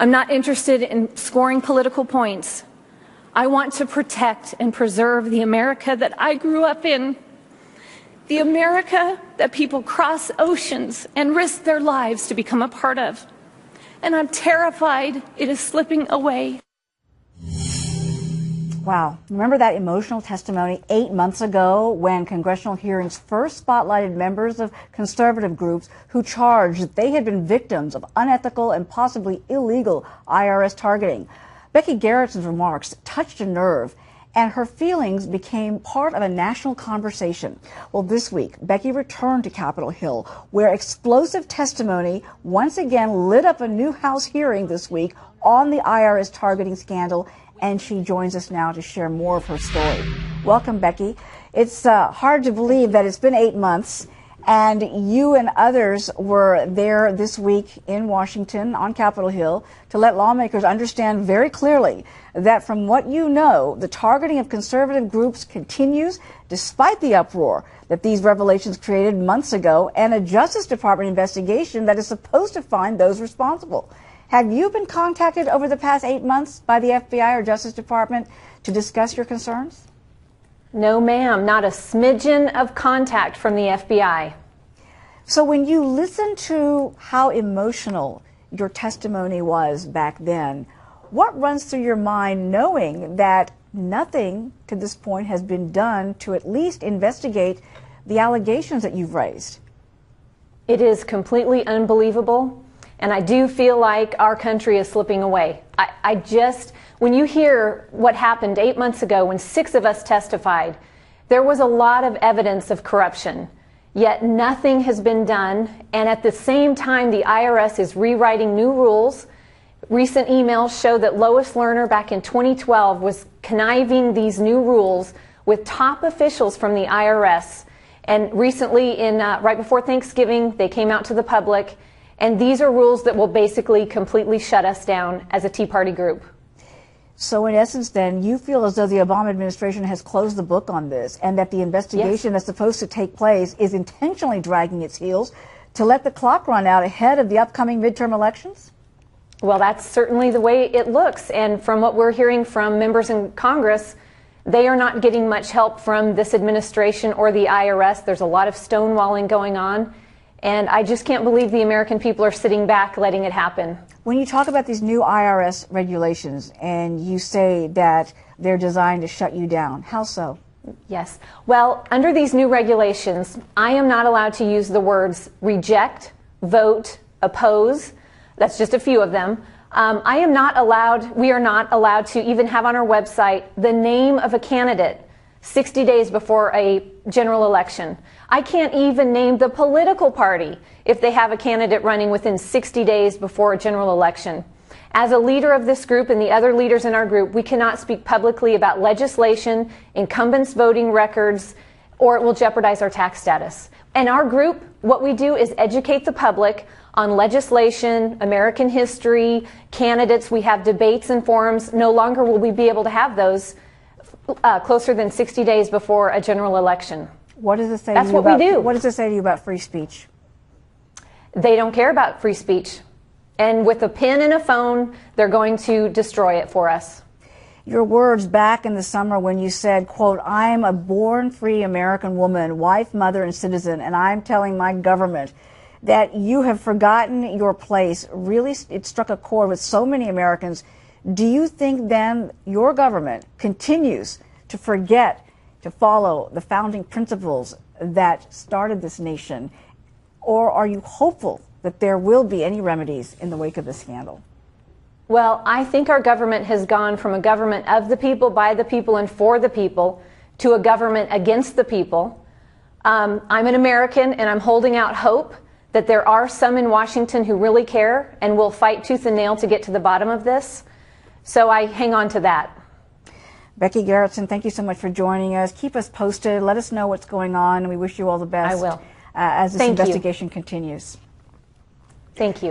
I'm not interested in scoring political points. I want to protect and preserve the America that I grew up in, the America that people cross oceans and risk their lives to become a part of. And I'm terrified it is slipping away. Wow. Remember that emotional testimony 8 months ago when congressional hearings first spotlighted members of conservative groups who charged that they had been victims of unethical and possibly illegal IRS targeting? Becky Gerritson's remarks touched a nerve, and her feelings became part of a national conversation. Well, this week, Becky returned to Capitol Hill, where explosive testimony once again lit up a new House hearing this week on the IRS targeting scandal, and she joins us now to share more of her story. Welcome, Becky. It's hard to believe that it's been 8 months, and you and others were there this week in Washington on Capitol Hill to let lawmakers understand very clearly that from what you know, the targeting of conservative groups continues despite the uproar that these revelations created months ago and a Justice Department investigation that is supposed to find those responsible. Have you been contacted over the past 8 months by the FBI or Justice Department to discuss your concerns? No, ma'am, not a smidgen of contact from the FBI. So when you listen to how emotional your testimony was back then, what runs through your mind knowing that nothing to this point has been done to at least investigate the allegations that you've raised? It is completely unbelievable, and I do feel like our country is slipping away. When you hear what happened 8 months ago when 6 of us testified, there was a lot of evidence of corruption, yet nothing has been done, and at the same time the IRS is rewriting new rules. Recent emails show that Lois Lerner back in 2012 was conniving these new rules with top officials from the IRS, and recently, right before Thanksgiving, they came out to the public, and these are rules that will basically completely shut us down as a Tea Party group. So in essence, then, you feel as though the Obama administration has closed the book on this and that the investigation that's supposed to take place is intentionally dragging its heels to let the clock run out ahead of the upcoming midterm elections? Well, that's certainly the way it looks. And from what we're hearing from members in Congress, they are not getting much help from this administration or the IRS. There's a lot of stonewalling going on. And I just can't believe the American people are sitting back letting it happen. When you talk about these new IRS regulations and you say that they're designed to shut you down, how so? Yes. Well, under these new regulations, I am not allowed to use the words reject, vote, oppose. That's just a few of them. We are not allowed to even have on our website the name of a candidate 60 days before a general election. I can't even name the political party if they have a candidate running within 60 days before a general election. As a leader of this group and the other leaders in our group, we cannot speak publicly about legislation, incumbents' voting records, or it will jeopardize our tax status. And our group, what we do is educate the public on legislation, American history, candidates. We have debates and forums. No longer will we be able to have those closer than 60 days before a general election. What does it say That's what we do. What does it say to you about free speech? They don't care about free speech. And with a pen and a phone, they're going to destroy it for us. Your words back in the summer when you said, quote, "I'm a born free American woman, wife, mother, and citizen, and I'm telling my government that you have forgotten your place," really, it struck a chord with so many Americans. Do you think then your government continues to forget to follow the founding principles that started this nation? Or are you hopeful that there will be any remedies in the wake of the scandal? Well, I think our government has gone from a government of the people, by the people, and for the people to a government against the people. I'm an American, and I'm holding out hope that there are some in Washington who really care and will fight tooth and nail to get to the bottom of this. So I hang on to that. Becky Gerritson, thank you so much for joining us. Keep us posted. Let us know what's going on, and we wish you all the best. I will. As this investigation continues. Thank you.